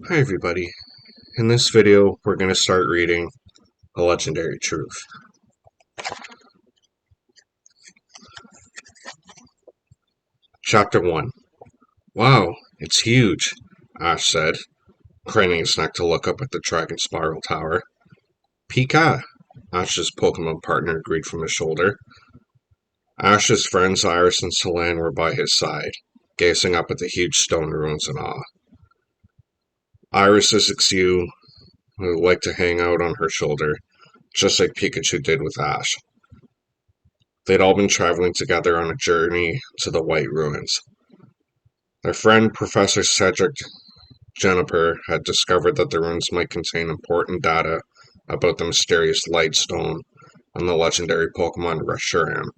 Hi everybody. In this video, we're going to start reading A Legendary Truth. Chapter 1. Wow, it's huge, Ash said, craning his neck to look up at the Dragon Spiral Tower. Pika, Ash's Pokemon partner agreed from his shoulder. Ash's friends Iris and Celine were by his side, gazing up at the huge stone ruins in awe. Iris's Exew liked to hang out on her shoulder, just like Pikachu did with Ash. They'd all been traveling together on a journey to the White Ruins. Their friend Professor Cedric Juniper had discovered that the ruins might contain important data about the mysterious Light Stone and the legendary Pokemon Reshiram.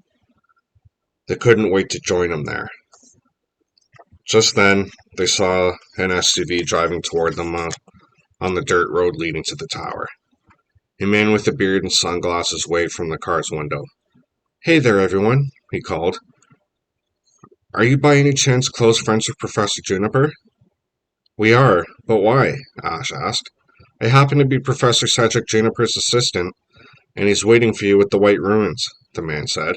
They couldn't wait to join him there. Just then, they saw an SUV driving toward them on the dirt road leading to the tower. A man with a beard and sunglasses waved from the car's window. "Hey there, everyone," he called. "Are you by any chance close friends with Professor Juniper?" "We are, but why?" Ash asked. "I happen to be Professor Cedric Juniper's assistant, and he's waiting for you at the White Ruins," the man said.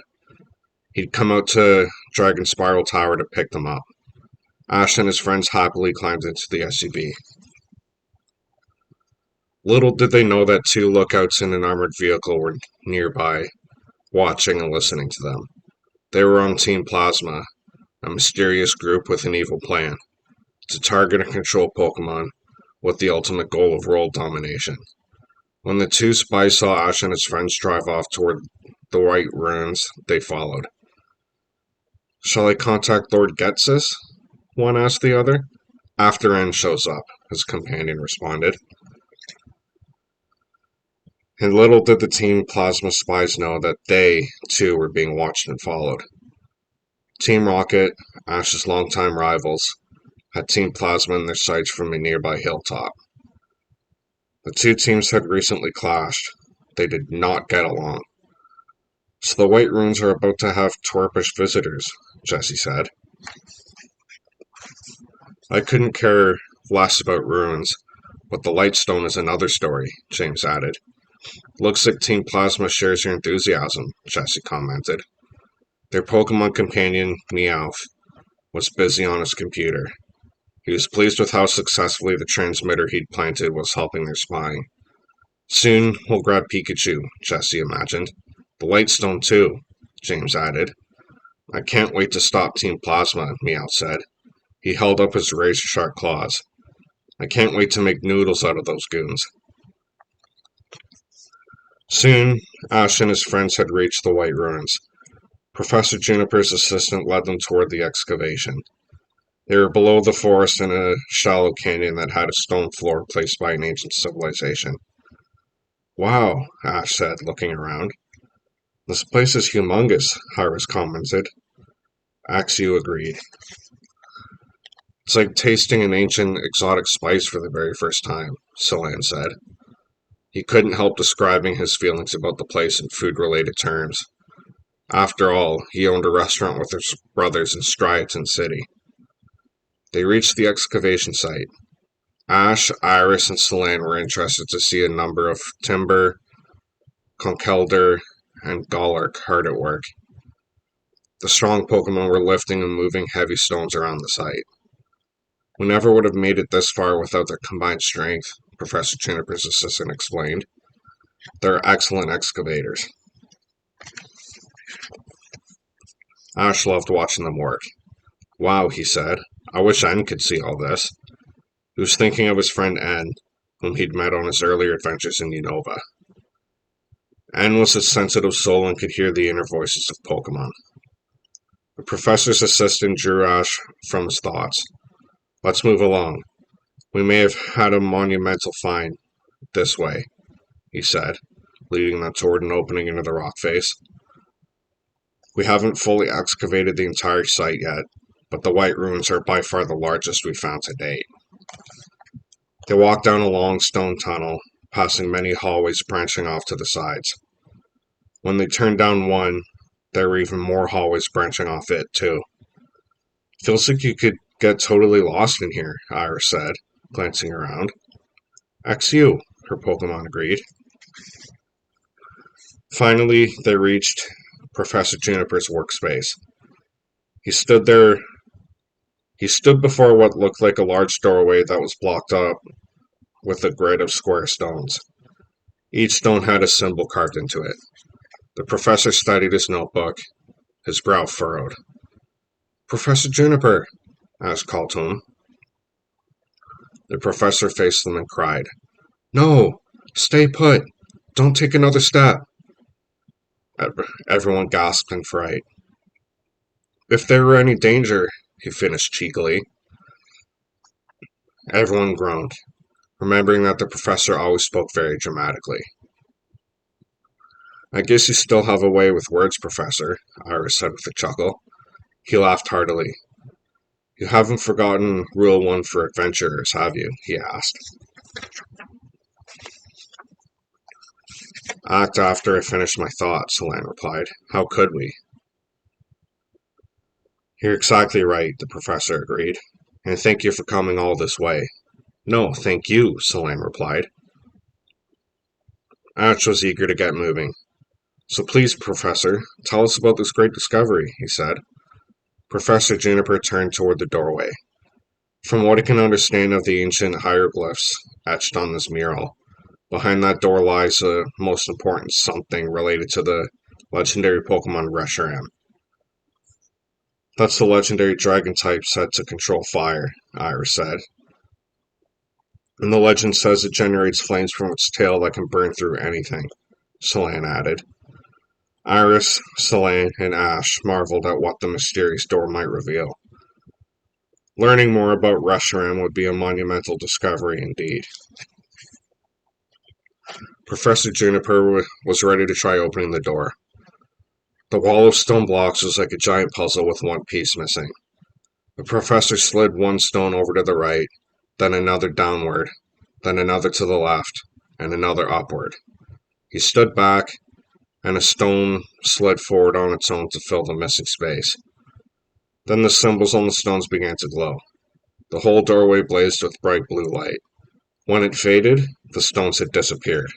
He'd come out to Dragon Spiral Tower to pick them up. Ash and his friends happily climbed into the SUV. Little did they know that two lookouts in an armored vehicle were nearby, watching and listening to them. They were on Team Plasma, a mysterious group with an evil plan: to target and control Pokemon, with the ultimate goal of world domination. When the two spies saw Ash and his friends drive off toward the White Ruins, they followed. "Shall I contact Lord Getsis?" one asked the other. "After N shows up," his companion responded. And little did the Team Plasma spies know that they, too, were being watched and followed. Team Rocket, Ash's longtime rivals, had Team Plasma in their sights from a nearby hilltop. The two teams had recently clashed. They did not get along. "So the White Ruins are about to have Twerpish visitors," Jesse said. "I couldn't care less about ruins, but the Lightstone is another story," James added. "Looks like Team Plasma shares your enthusiasm," Jesse commented. Their Pokemon companion, Meowth, was busy on his computer. He was pleased with how successfully the transmitter he'd planted was helping their spying. "Soon we'll grab Pikachu," Jesse imagined. "The Lightstone too," James added. "I can't wait to stop Team Plasma," Meowth said. He held up his razor-sharp claws. "I can't wait to make noodles out of those goons." Soon, Ash and his friends had reached the White Ruins. Professor Juniper's assistant led them toward the excavation. They were below the forest in a shallow canyon that had a stone floor placed by an ancient civilization. "Wow," Ash said, looking around. "This place is humongous," Iris commented. Axew agreed. "It's like tasting an ancient exotic spice for the very first time," Celine said. He couldn't help describing his feelings about the place in food-related terms. After all, he owned a restaurant with his brothers in Striaton City. They reached the excavation site. Ash, Iris, and Celine were interested to see a number of Timber, Conkeldurr, and Golurk hard at work. The strong Pokemon were lifting and moving heavy stones around the site. "We never would have made it this far without their combined strength," Professor Juniper's assistant explained. "They're excellent excavators." Ash loved watching them work. "Wow," he said. "I wish N could see all this." He was thinking of his friend N, whom he'd met on his earlier adventures in Unova. N was a sensitive soul and could hear the inner voices of Pokemon. The professor's assistant drew Ash from his thoughts. "Let's move along. We may have had a monumental find this way," he said, leading them toward an opening into the rock face. "We haven't fully excavated the entire site yet, but the White Ruins are by far the largest we've found to date." They walked down a long stone tunnel, passing many hallways branching off to the sides. When they turned down one, there were even more hallways branching off it, too. "Feels like you could get totally lost in here," Iris said. glancing around. "XU," her Pokemon agreed. Finally, they reached Professor Juniper's workspace. He stood before what looked like a large doorway that was blocked up with a grid of square stones. Each stone had a symbol carved into it. The professor studied his notebook, his brow furrowed. "Professor Juniper," asked Kaltoum. The professor faced them and cried, "No! Stay put! Don't take another step!" Everyone gasped in fright. "If there were any danger," he finished cheekily. Everyone groaned, remembering that the professor always spoke very dramatically. "I guess you still have a way with words, Professor," Iris said with a chuckle. He laughed heartily. "You haven't forgotten Rule 1 for adventurers, have you?" he asked. "Act after I finish my thought," Selene replied. "How could we?" "You're exactly right," the professor agreed. "And thank you for coming all this way." "No, thank you," Selene replied. Ash was eager to get moving. "So please, Professor, tell us about this great discovery," he said. Professor Juniper turned toward the doorway. "From what I can understand of the ancient hieroglyphs etched on this mural, behind that door lies a most important something related to the legendary Pokemon Reshiram. That's the legendary dragon type said to control fire," Iris said. "And the legend says it generates flames from its tail that can burn through anything," Selene added. Iris, Selene, and Ash marveled at what the mysterious door might reveal. Learning more about Reshiram would be a monumental discovery indeed. Professor Juniper was ready to try opening the door. The wall of stone blocks was like a giant puzzle with one piece missing. The professor slid one stone over to the right, then another downward, then another to the left, and another upward. He stood back, and a stone slid forward on its own to fill the missing space. Then the symbols on the stones began to glow. The whole doorway blazed with bright blue light. When it faded, the stones had disappeared.